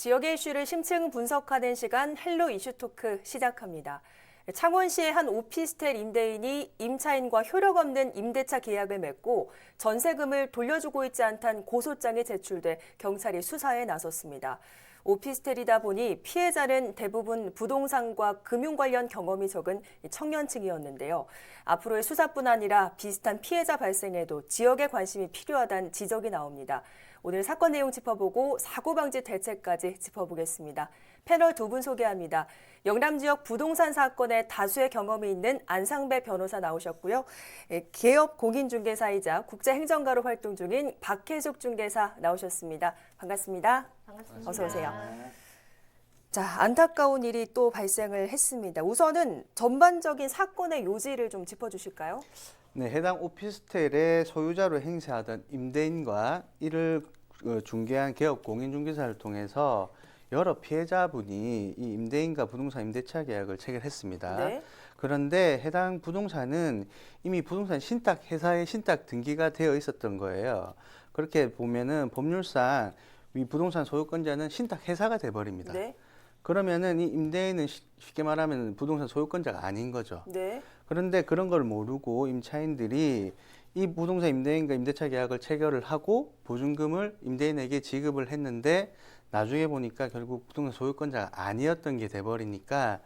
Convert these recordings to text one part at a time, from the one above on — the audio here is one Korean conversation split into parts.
지역의 이슈를 심층 분석하는 시간 헬로 이슈 토크 시작합니다. 창원시의 한 오피스텔 임대인이 임차인과 효력 없는 임대차 계약을 맺고 전세금을 돌려주고 있지 않다는 고소장이 제출돼 경찰이 수사에 나섰습니다. 오피스텔이다 보니 피해자는 대부분 부동산과 금융 관련 경험이 적은 청년층이었는데요. 앞으로의 수사뿐 아니라 비슷한 피해자 발생에도 지역의 관심이 필요하다는 지적이 나옵니다. 오늘 사건 내용 짚어보고 사고 방지 대책까지 짚어보겠습니다. 패널 두 분 소개합니다. 영남 지역 부동산 사건에 다수의 경험이 있는 안상배 변호사 나오셨고요. 개업 공인중개사이자 국제행정가로 활동 중인 박혜숙 중개사 나오셨습니다. 반갑습니다. 반갑습니다. 어서 오세요. 자, 안타까운 일이 또 발생을 했습니다. 우선은 전반적인 사건의 요지를 좀 짚어주실까요? 네, 해당 오피스텔의 소유자로 행세하던 임대인과 이를 중개한 개업 공인중개사를 통해서 여러 피해자분이 이 임대인과 부동산 임대차 계약을 체결했습니다. 네. 그런데 해당 부동산은 이미 부동산 신탁 회사의 신탁 등기가 되어 있었던 거예요. 그렇게 보면은 법률상 이 부동산 소유권자는 신탁 회사가 돼 버립니다. 네. 그러면은 이 임대인은 쉽게 말하면 부동산 소유권자가 아닌 거죠. 네. 그런데 그런 걸 모르고 임차인들이 이 부동산 임대인과 임대차 계약을 체결을 하고 보증금을 임대인에게 지급을 했는데 나중에 보니까 결국 부동산 소유권자가 아니었던 게 돼버리니까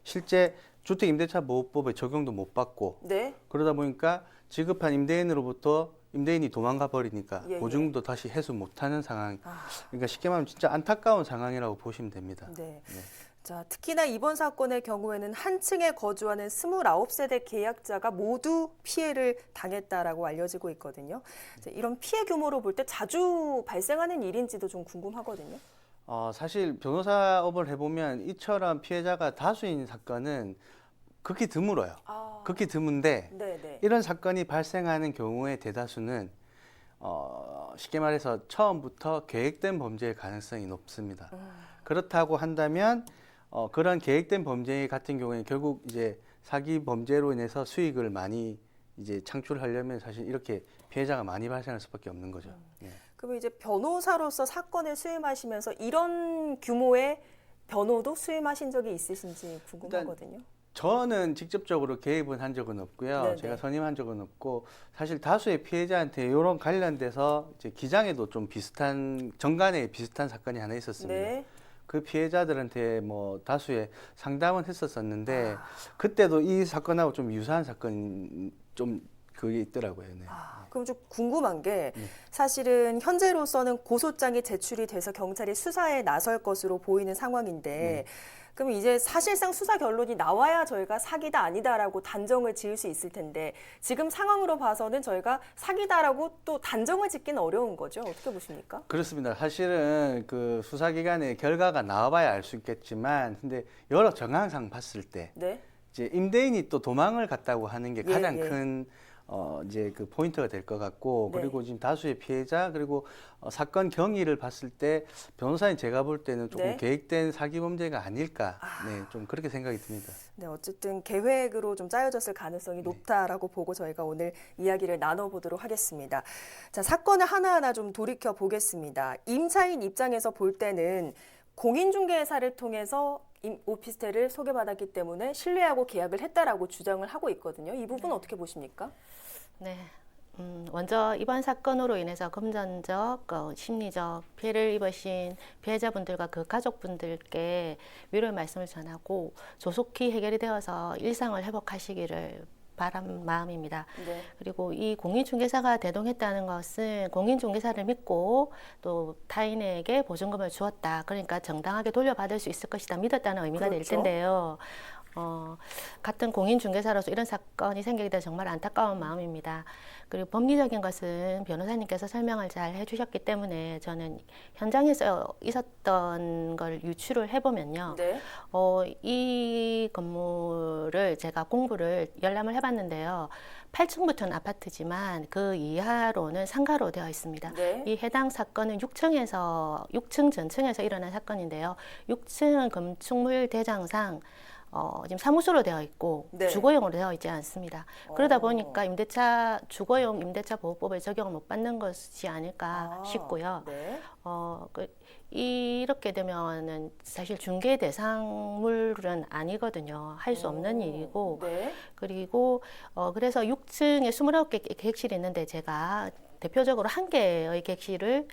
실제 주택임대차보호법의 적용도 못 받고 네. 그러다 보니까 지급한 임대인으로부터 임대인이 도망가 버리니까 예, 보증금도 다시 회수 못하는 상황. 아. 그러니까 쉽게 말하면 진짜 안타까운 상황이라고 보시면 됩니다. 네. 자, 특히나 이번 사건의 경우에는 한 층에 거주하는 29세대 계약자가 모두 피해를 당했다라고 알려지고 있거든요. 이런 피해 규모로 볼 때 자주 발생하는 일인지도 좀 궁금하거든요. 사실 변호사업을 해보면 이처럼 피해자가 다수인 사건은 극히 드물어요. 극히 드문데 네네. 이런 사건이 발생하는 경우의 대다수는 쉽게 말해서 처음부터 계획된 범죄의 가능성이 높습니다. 그렇다고 한다면 그런 계획된 범죄 같은 경우에 결국 이제 사기 범죄로 인해서 수익을 많이 이제 창출하려면 사실 이렇게 피해자가 많이 발생할 수밖에 없는 거죠. 네. 그럼 이제 변호사로서 사건을 수임하시면서 이런 규모의 변호도 수임하신 적이 있으신지 궁금하거든요. 저는 직접적으로 개입은 한 적은 없고요. 네네. 제가 선임한 적은 없고 사실 다수의 피해자한테 이런 관련돼서 이제 기장에도 좀 비슷한 정관에 비슷한 사건이 하나 있었습니다. 네. 그 피해자들한테 뭐 다수의 상담은 했었었는데 그때도 이 사건하고 좀 유사한 사건 좀 그게 있더라고요. 네. 그럼 좀 궁금한 게 사실은 현재로서는 고소장이 제출이 돼서 경찰이 수사에 나설 것으로 보이는 상황인데 그럼 이제 사실상 수사 결론이 나와야 저희가 사기다 아니다라고 단정을 지을 수 있을 텐데 지금 상황으로 봐서는 저희가 사기다라고 또 단정을 짓기는 어려운 거죠. 어떻게 보십니까? 그렇습니다. 사실은 그 수사기관의 결과가 나와봐야 알 수 있겠지만 근데 여러 정황상 봤을 때 네. 이제 임대인이 또 도망을 갔다고 하는 게 가장 예. 큰 이제 그 포인트가 될 것 같고 네. 그리고 지금 다수의 피해자 그리고 사건 경위를 봤을 때 변호사님 제가 볼 때는 조금 네. 계획된 사기 범죄가 아닐까 네, 좀 그렇게 생각이 듭니다. 네, 어쨌든 계획으로 좀 짜여졌을 가능성이 높다라고 보고 저희가 오늘 이야기를 나눠보도록 하겠습니다. 자, 사건을 하나하나 좀 돌이켜 보겠습니다. 임차인 입장에서 볼 때는 공인중개사를 통해서 오피스텔을 소개받았기 때문에 신뢰하고 계약을 했다라고 주장을 하고 있거든요. 이 부분 어떻게 보십니까? 네. 먼저 이번 사건으로 인해서 금전적, 심리적 피해를 입으신 피해자분들과 그 가족분들께 위로의 말씀을 전하고 조속히 해결이 되어서 일상을 회복하시기를 바란 마음입니다. 네. 그리고 이 공인중개사가 대동했다는 것은 공인중개사를 믿고 또 타인에게 보증금을 주었다. 그러니까 정당하게 돌려받을 수 있을 것이다. 믿었다는 의미가 될 그렇죠. 텐데요. 같은 공인중개사로서 이런 사건이 생기게 돼서 정말 안타까운 마음입니다. 그리고 법리적인 것은 변호사님께서 설명을 잘 해주셨기 때문에 저는 현장에서 있었던 걸 유추를 해보면요. 네. 이 건물을 제가 공부를 열람을 해봤는데요. 8층부터는 아파트지만 그 이하로는 상가로 되어 있습니다. 네. 이 해당 사건은 6층 전층에서 일어난 사건인데요. 6층은 건축물 대장상 지금 사무소로 되어 있고 네. 주거용으로 되어 있지 않습니다. 그러다 보니까 주거용 임대차 보호법을 적용을 못 받는 것이 아닐까 싶고요. 네. 이렇게 되면은 사실 중개 대상물은 아니거든요. 할 수 없는 일이고. 네. 그리고 그래서 6층에 29개 객실이 있는데 제가 대표적으로 한 개의 객실을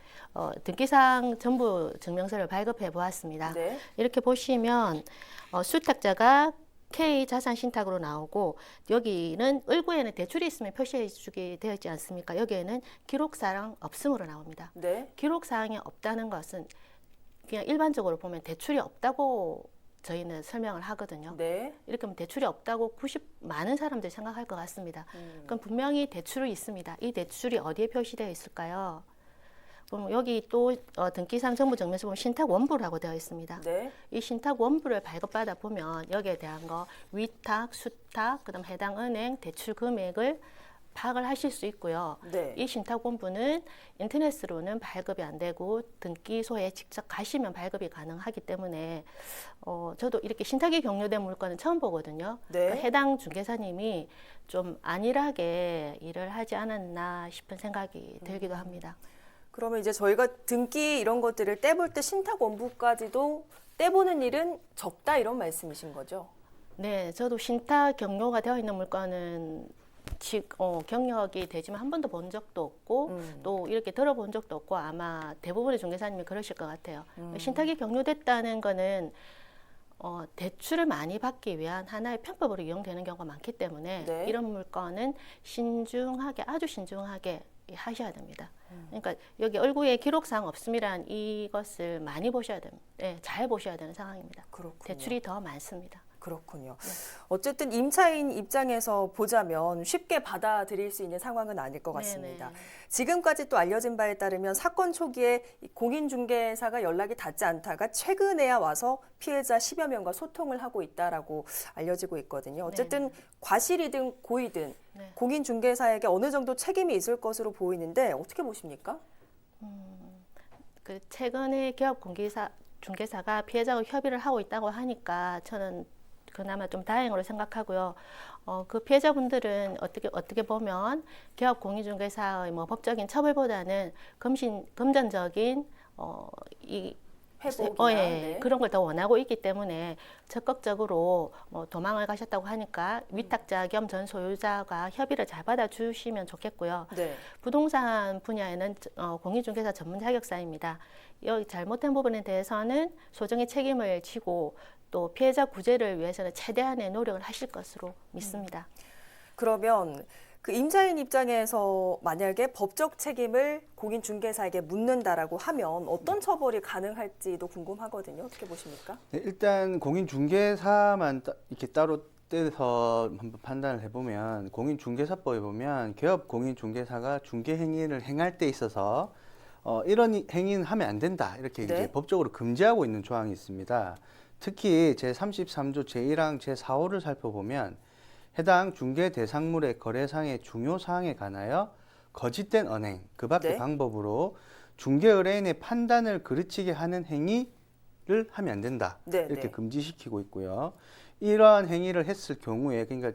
등기상 전부 증명서를 발급해 보았습니다. 네. 이렇게 보시면 수탁자가 K 자산 신탁으로 나오고 여기는 을구에는 대출이 있으면 표시해 주게 되어 있지 않습니까? 여기에는 기록사항 없음으로 나옵니다. 네. 기록사항이 없다는 것은 그냥 일반적으로 보면 대출이 없다고 저희는 설명을 하거든요. 네. 이렇게 하면 대출이 없다고 많은 사람들이 생각할 것 같습니다. 그럼 분명히 대출이 있습니다. 이 대출이 어디에 표시되어 있을까요? 그럼 여기 또 등기상 정부 증명서 보면 신탁 원부라고 되어 있습니다. 네. 이 신탁 원부를 발급받아 보면 여기에 대한 거 위탁, 수탁, 그다음 해당 은행 대출 금액을 파악을 하실 수 있고요. 네. 이 신탁 원부는 인터넷으로는 발급이 안 되고 등기소에 직접 가시면 발급이 가능하기 때문에 저도 이렇게 신탁이 경료된 물건은 처음 보거든요. 네. 그러니까 해당 중개사님이 좀 안일하게 일을 하지 않았나 싶은 생각이 들기도 합니다. 그러면 이제 저희가 등기 이런 것들을 떼볼 때 신탁 원부까지도 떼보는 일은 적다 이런 말씀이신 거죠? 네, 저도 신탁 경로가 되어 있는 물건은 경력이 되지만 한 번도 본 적도 없고 또 이렇게 들어본 적도 없고 아마 대부분의 중개사님이 그러실 것 같아요. 신탁이 경로됐다는 거는 대출을 많이 받기 위한 하나의 편법으로 이용되는 경우가 많기 때문에 네. 이런 물건은 신중하게 아주 신중하게 하셔야 됩니다. 그러니까 여기 얼굴에 기록사항 없음이란 이것을 많이 보셔야 됩니다. 네, 잘 보셔야 되는 상황입니다. 그렇군요. 대출이 더 많습니다. 그렇군요. 어쨌든 임차인 입장에서 보자면 쉽게 받아들일 수 있는 상황은 아닐 것 같습니다. 네네. 지금까지 또 알려진 바에 따르면 사건 초기에 이 공인중개사가 연락이 닿지 않다가 최근에야 와서 피해자 10여 명과 소통을 하고 있다라고 알려지고 있거든요. 어쨌든 과실이든 고의든 네. 공인중개사에게 어느 정도 책임이 있을 것으로 보이는데 어떻게 보십니까? 그 최근에 기업 중개사가 피해자와 협의를 하고 있다고 하니까 저는 그나마 좀 다행으로 생각하고요. 그 피해자분들은 어떻게 보면 기업 공인중개사의 뭐 법적인 처벌보다는 금전적인 이 회복이나 예, 그런 걸 더 원하고 있기 때문에 적극적으로 도망을 가셨다고 하니까 위탁자 겸 전 소유자가 협의를 잘 받아주시면 좋겠고요. 네. 부동산 분야에는 공인중개사 전문 자격사입니다. 여기 잘못된 부분에 대해서는 소정의 책임을 지고 또 피해자 구제를 위해서는 최대한의 노력을 하실 것으로 믿습니다. 그러면 그 임차인 입장에서 만약에 법적 책임을 공인중개사에게 묻는다라고 하면 어떤 처벌이 가능할지도 궁금하거든요. 어떻게 보십니까? 네, 일단 공인중개사만 이렇게 따로 떼서 한번 판단을 해보면 공인중개사법에 보면 기업 공인중개사가 중개행위를 행할 때 있어서 이런 행위는 하면 안 된다 이렇게 네. 이제 법적으로 금지하고 있는 조항이 있습니다. 특히 제33조 제1항 제4호를 살펴보면 해당 중개 대상물의 거래상의 중요 사항에 관하여 거짓된 언행, 그 밖의 네. 방법으로 중개 의뢰인의 판단을 그르치게 하는 행위를 하면 안 된다. 네, 이렇게 네. 금지시키고 있고요. 이러한 행위를 했을 경우에 그러니까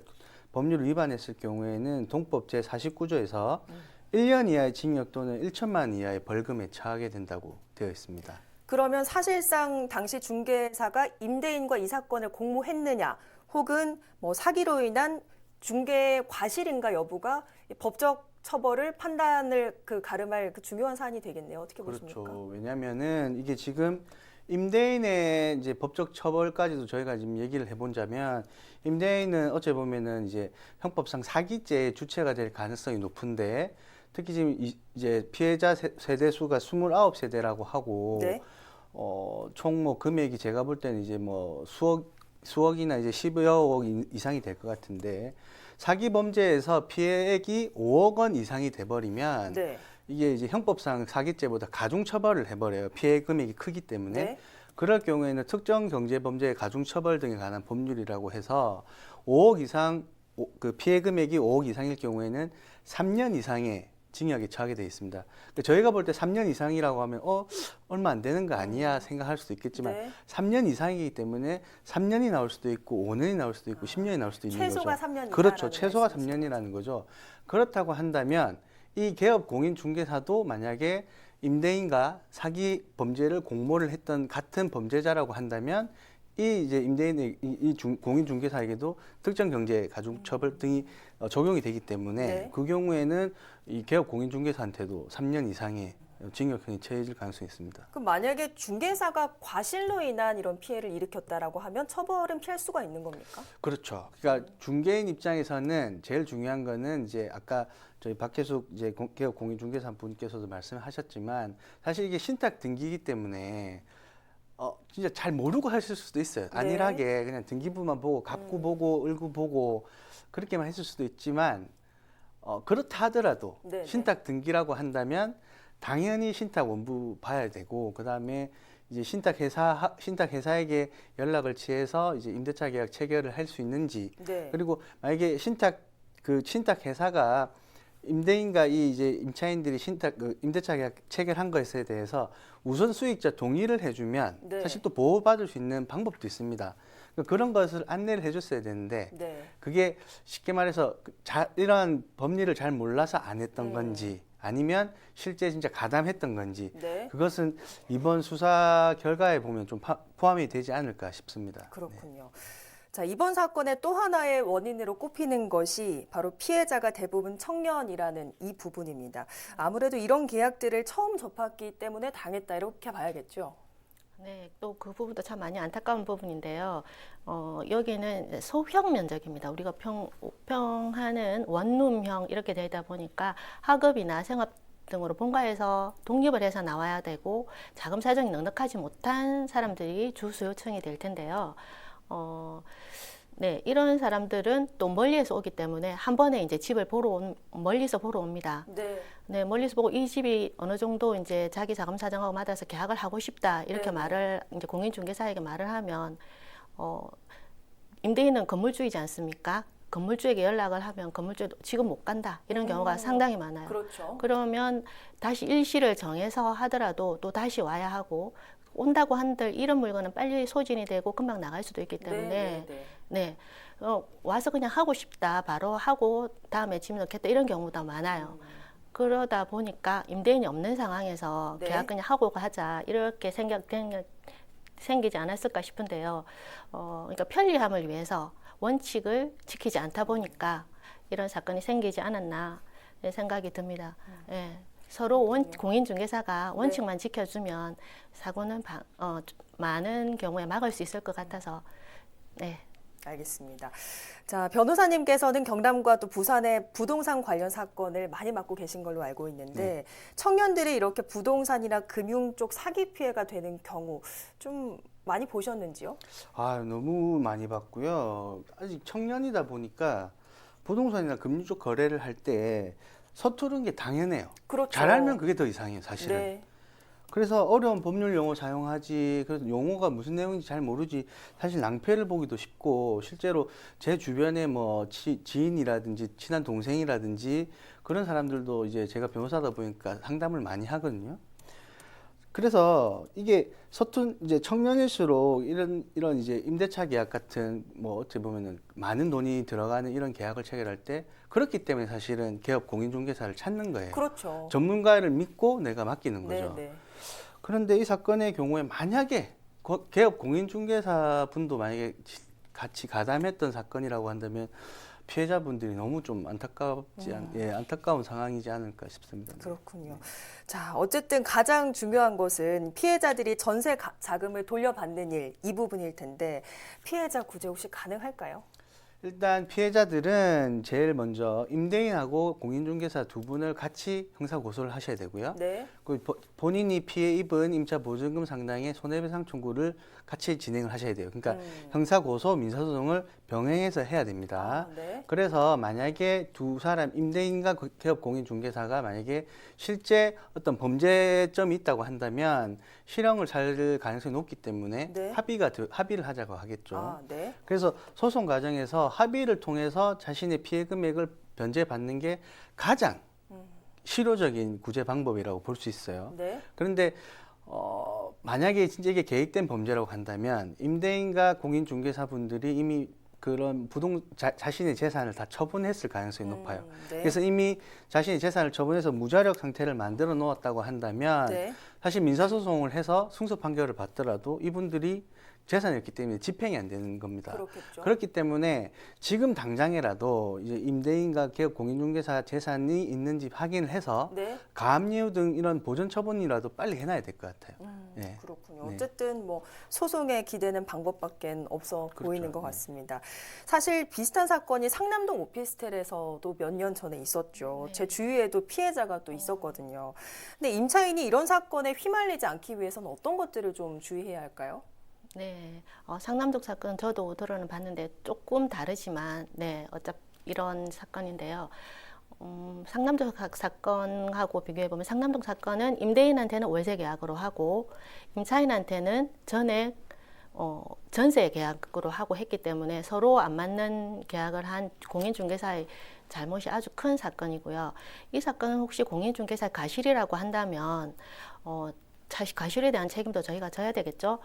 법률을 위반했을 경우에는 동법 제49조에서 1년 이하의 징역 또는 1천만 원 이하의 벌금에 처하게 된다고 되어 있습니다. 그러면 사실상 당시 중개사가 임대인과 이 사건을 공모했느냐 혹은 뭐 사기로 인한 중개 과실인가 여부가 법적 처벌을 판단을 가름할 그 중요한 사안이 되겠네요. 어떻게 보십니까? 그렇죠. 왜냐하면은 이게 지금 임대인의 이제 법적 처벌까지도 저희가 지금 얘기를 해본다면 임대인은 어찌 보면은 이제 형법상 사기죄의 주체가 될 가능성이 높은데 특히 지금 이제 피해자 세대 수가 29세대라고 하고 네. 총 뭐 금액이 제가 볼 때는 이제 뭐 수억이나 이제 10여억 이상이 될 것 같은데 사기 범죄에서 피해액이 5억 원 이상이 돼버리면 네. 이게 이제 형법상 사기죄보다 가중 처벌을 해버려요. 피해 금액이 크기 때문에. 네. 그럴 경우에는 특정 경제 범죄의 가중 처벌 등에 관한 법률이라고 해서 5억 이상 그 피해 금액이 5억 이상일 경우에는 3년 이상의 징역에 처하게 되어 있습니다. 그러니까 저희가 볼 때 3년 이상이라고 하면 얼마 안 되는 거 아니야 생각할 수도 있겠지만 네. 3년 이상이기 때문에 3년이 나올 수도 있고 5년이 나올 수도 있고 10년이 나올 수도 있는 최소가 거죠. 3년이다라는 그렇죠. 최소가 말씀이시죠. 3년이라는 거죠. 그렇다고 한다면 이 개업 공인 중개사도 만약에 임대인과 사기 범죄를 공모를 했던 같은 범죄자라고 한다면 이 이제 임대인의 공인중개사에게도 특정경제가중처벌 등이 적용이 되기 때문에 네. 그 경우에는 이 개업 공인중개사한테도 3년 이상의 징역형이 처해질 가능성이 있습니다. 그럼 만약에 중개사가 과실로 인한 이런 피해를 일으켰다라고 하면 처벌은 피할 수가 있는 겁니까? 그렇죠. 그러니까 중개인 입장에서는 제일 중요한 거는 이제 아까 저희 박혜숙 이제 개업 공인중개사 분께서도 말씀하셨지만 사실 이게 신탁 등기이기 때문에 진짜 잘 모르고 하실 수도 있어요. 네. 안일하게 그냥 등기부만 보고 갑구 보고 을구 보고 그렇게만 했을 수도 있지만 그렇다 하더라도 네네. 신탁 등기라고 한다면 당연히 신탁 원부 봐야 되고 그다음에 이제 신탁회사에게 연락을 취해서 이제 임대차 계약 체결을 할 수 있는지 네. 그리고 만약에 신탁회사가 임대인과 이 이제 임차인들이 임대차 계약 체결한 것에 대해서 우선 수익자 동의를 해주면 네. 사실 또 보호받을 수 있는 방법도 있습니다. 그러니까 그런 것을 안내를 해줬어야 되는데 네. 그게 쉽게 말해서 이러한 법리를 잘 몰라서 안 했던 건지 아니면 실제 진짜 가담했던 건지 네. 그것은 이번 수사 결과에 보면 좀 포함이 되지 않을까 싶습니다. 그렇군요. 자, 이번 사건의 또 하나의 원인으로 꼽히는 것이 바로 피해자가 대부분 청년이라는 이 부분입니다. 아무래도 이런 계약들을 처음 접했기 때문에 당했다 이렇게 봐야겠죠. 네, 또 그 부분도 참 많이 안타까운 부분인데요. 여기는 소형 면적입니다. 우리가 평하는 원룸형 이렇게 되다 보니까 학업이나 생업 등으로 본가에서 독립을 해서 나와야 되고 자금 사정이 넉넉하지 못한 사람들이 주수 요청이 될 텐데요. 네, 이런 사람들은 또 멀리에서 오기 때문에 한 번에 이제 집을 멀리서 보러 옵니다. 네. 네, 멀리서 보고 이 집이 어느 정도 이제 자기 자금 사정하고 맞아서 계약을 하고 싶다 이렇게 네네. 말을 이제 공인중개사에게 말을 하면 임대인은 건물주이지 않습니까? 건물주에게 연락을 하면 건물주도 지금 못 간다 이런 경우가 상당히 많아요. 그렇죠. 그러면 다시 일시를 정해서 하더라도 또 다시 와야 하고 온다고 한들 이런 물건은 빨리 소진이 되고 금방 나갈 수도 있기 때문에 네, 와서 그냥 하고 싶다 바로 하고 다음에 짐 넣겠다 이런 경우도 많아요. 그러다 보니까 임대인이 없는 상황에서 네. 계약 그냥 하고 가자 이렇게 생기지 않았을까 싶은데요. 그러니까 편리함을 위해서 원칙을 지키지 않다 보니까 이런 사건이 생기지 않았나 생각이 듭니다. 예. 서로 공인중개사가 원칙만 지켜주면 사고는 많은 경우에 막을 수 있을 것 같아서 네. 알겠습니다. 자, 변호사님께서는 경남과 또 부산의 부동산 관련 사건을 많이 맡고 계신 걸로 알고 있는데 청년들이 이렇게 부동산이나 금융 쪽 사기 피해가 되는 경우 좀 많이 보셨는지요? 너무 많이 봤고요. 아직 청년이다 보니까 부동산이나 금융 쪽 거래를 할 때 서투른 게 당연해요. 그렇죠. 잘 알면 그게 더 이상해요, 사실은. 네. 그래서 어려운 법률 용어 사용하지, 그래서 용어가 무슨 내용인지 잘 모르지, 사실 낭패를 보기도 쉽고, 실제로 제 주변에 뭐 지인이라든지 친한 동생이라든지 그런 사람들도 이제 제가 변호사다 보니까 상담을 많이 하거든요. 그래서 이게 이제 청년일수록 이런 이제 임대차 계약 같은 뭐 어떻게 보면은 많은 돈이 들어가는 이런 계약을 체결할 때 그렇기 때문에 사실은 개업 공인중개사를 찾는 거예요. 그렇죠. 전문가를 믿고 내가 맡기는 거죠. 네. 그런데 이 사건의 경우에 만약에 개업 공인중개사 분도 만약에 같이 가담했던 사건이라고 한다면 피해자분들이 너무 좀 안타까운 상황이지 않을까 싶습니다. 그렇군요. 자, 어쨌든 가장 중요한 것은 피해자들이 전세 자금을 돌려받는 일, 이 부분일 텐데 피해자 구제 혹시 가능할까요? 일단 피해자들은 제일 먼저 임대인하고 공인중개사 두 분을 같이 형사 고소를 하셔야 되고요. 네. 본인이 피해 입은 임차 보증금 상당의 손해배상 청구를 같이 진행을 하셔야 돼요. 그러니까 형사 고소, 민사 소송을 병행해서 해야 됩니다. 네. 그래서 만약에 두 사람 임대인과 개업 공인중개사가 만약에 실제 어떤 범죄점이 있다고 한다면 실형을 살 가능성이 높기 때문에 네. 합의를 하자고 하겠죠. 네. 그래서 소송 과정에서 합의를 통해서 자신의 피해 금액을 변제받는 게 가장 실효적인 구제 방법이라고 볼 수 있어요. 네. 그런데 만약에 진짜 이게 계획된 범죄라고 한다면 임대인과 공인중개사분들이 이미 그런 자신의 재산을 다 처분했을 가능성이 높아요. 네. 그래서 이미 자신의 재산을 처분해서 무자력 상태를 만들어 놓았다고 한다면 네. 사실 민사소송을 해서 승소 판결을 받더라도 이분들이 재산이었기 때문에 집행이 안 되는 겁니다. 그렇겠죠. 그렇기 때문에 지금 당장이라도 이제 임대인과 기업 공인중개사 재산이 있는지 확인을 해서 네. 가압류 등 이런 보전 처분이라도 빨리 해놔야 될 것 같아요. 네. 그렇군요. 네. 어쨌든 뭐 소송에 기대는 방법밖에 없어 그렇죠. 보이는 것 네. 같습니다. 사실 비슷한 사건이 상남동 오피스텔에서도 몇 년 전에 있었죠. 네. 제 주위에도 피해자가 또 있었거든요. 근데 임차인이 이런 사건에 휘말리지 않기 위해서는 어떤 것들을 좀 주의해야 할까요? 네, 상남동 사건 저도 들어는 봤는데 조금 다르지만, 네, 어차피 이런 사건인데요. 상남동 사건하고 비교해보면 상남동 사건은 임대인한테는 월세 계약으로 하고 임차인한테는 전액 전세 계약으로 하고 했기 때문에 서로 안 맞는 계약을 한 공인중개사의 잘못이 아주 큰 사건이고요. 이 사건은 혹시 공인중개사 과실이라고 한다면 사실 과실에 대한 책임도 저희가 져야 되겠죠.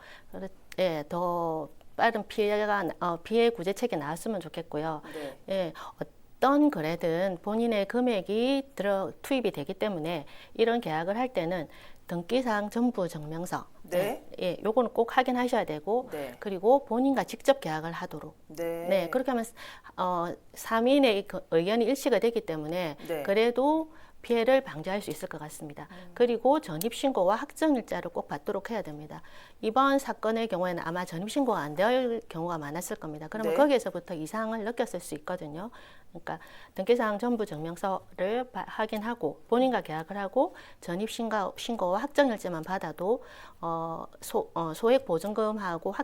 예, 더 빠른 피해 구제책이 나왔으면 좋겠고요. 네. 예, 어떤 거래든 본인의 금액이 투입이 되기 때문에 이런 계약을 할 때는 등기사항 전부 증명서, 네. 예, 요거는 꼭 확인하셔야 되고, 네. 그리고 본인과 직접 계약을 하도록. 네. 네, 그렇게 하면 3인의 의견이 일치가 되기 때문에 네. 그래도 피해를 방지할 수 있을 것 같습니다. 그리고 전입신고와 확정일자를 꼭 받도록 해야 됩니다. 이번 사건의 경우에는 아마 전입신고가 안 될 경우가 많았을 겁니다. 그러면 네. 거기에서부터 이상을 느꼈을 수 있거든요. 그러니까 등기사항 전부 증명서를 확인하고 본인과 계약을 하고 전입신고와 확정일자만 받아도 소액 보증금하고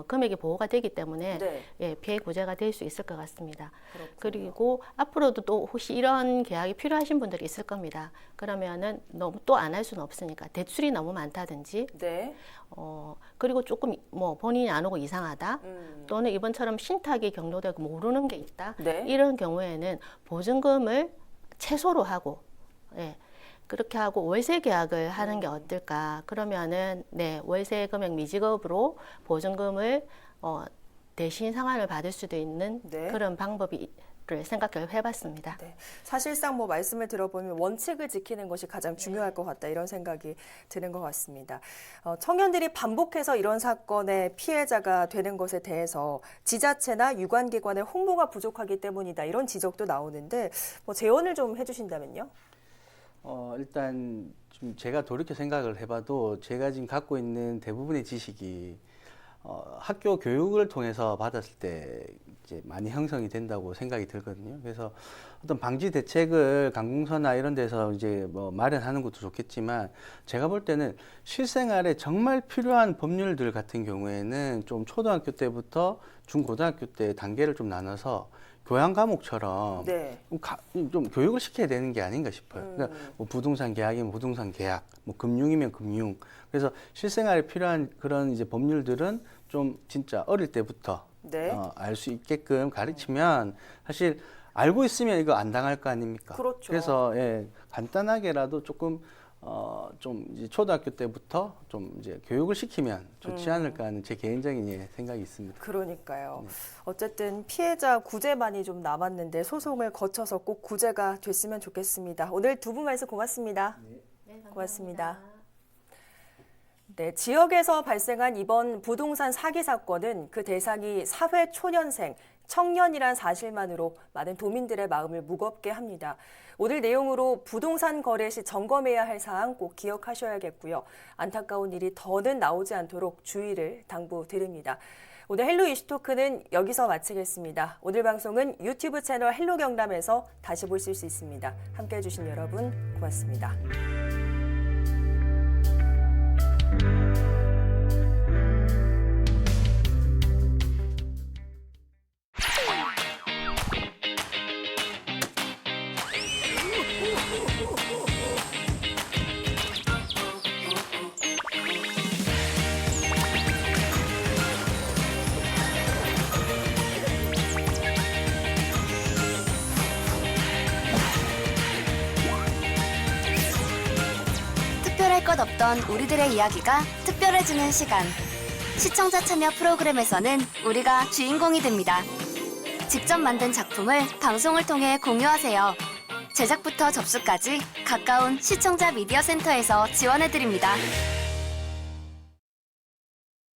금액이 보호가 되기 때문에 네. 예, 피해 구제가 될 수 있을 것 같습니다. 그렇군요. 그리고 앞으로도 또 혹시 이런 계약이 필요하신 분들이 있을 겁니다. 그러면은 너무 또 안 할 수는 없으니까 대출이 너무 많다든지 네. 그리고 조금 뭐 본인이 안 오고 이상하다 또는 이번처럼 신탁이 경로되고 모르는 게 있다 네. 이런 경우에는 보증금을 최소로 하고 예, 그렇게 하고 월세 계약을 하는 게 어떨까 그러면은 네 월세 금액 미지급으로 보증금을 대신 상환을 받을 수도 있는 네. 그런 방법을 생각을 해봤습니다. 네. 사실상 뭐 말씀을 들어보면 원칙을 지키는 것이 가장 중요할 것 같다 이런 생각이 드는 것 같습니다. 청년들이 반복해서 이런 사건의 피해자가 되는 것에 대해서 지자체나 유관기관의 홍보가 부족하기 때문이다 이런 지적도 나오는데 뭐 재원을 좀 해주신다면요? 일단 좀 제가 돌이켜 생각을 해봐도 제가 지금 갖고 있는 대부분의 지식이 학교 교육을 통해서 받았을 때 이제 많이 형성이 된다고 생각이 들거든요. 그래서 어떤 방지 대책을 관공서나 이런 데서 이제 뭐 마련하는 것도 좋겠지만 제가 볼 때는 실생활에 정말 필요한 법률들 같은 경우에는 좀 초등학교 때부터 중고등학교 때 단계를 좀 나눠서 교양 과목처럼 네. 좀 교육을 시켜야 되는 게 아닌가 싶어요. 그러니까 뭐 부동산 계약이면 부동산 계약, 뭐 금융이면 금융. 그래서 실생활에 필요한 그런 이제 법률들은 좀 진짜 어릴 때부터 네. 알 수 있게끔 가르치면 사실 알고 있으면 이거 안 당할 거 아닙니까? 그렇죠. 그래서 예, 간단하게라도 조금 좀 이제 초등학교 때부터 좀 이제 교육을 시키면 좋지 않을까 하는 제 개인적인 생각이 있습니다. 그러니까요. 네. 어쨌든 피해자 구제만이 좀 남았는데 소송을 거쳐서 꼭 구제가 됐으면 좋겠습니다. 오늘 두 분 말씀 고맙습니다. 네, 고맙습니다. 네, 지역에서 발생한 이번 부동산 사기 사건은 그 대상이 사회 초년생, 청년이란 사실만으로 많은 도민들의 마음을 무겁게 합니다. 오늘 내용으로 부동산 거래 시 점검해야 할 사항 꼭 기억하셔야겠고요. 안타까운 일이 더는 나오지 않도록 주의를 당부드립니다. 오늘 헬로 이슈토크는 여기서 마치겠습니다. 오늘 방송은 유튜브 채널 헬로 경남에서 다시 보실 수 있습니다. 함께해 주신 여러분 고맙습니다. 특별할 것 없던 우리들의 이야기가 특별해지는 시간. 시청자 참여 프로그램에서는 우리가 주인공이 됩니다. 직접 만든 작품을 방송을 통해 공유하세요. 제작부터 접수까지 가까운 시청자 미디어 센터에서 지원해드립니다.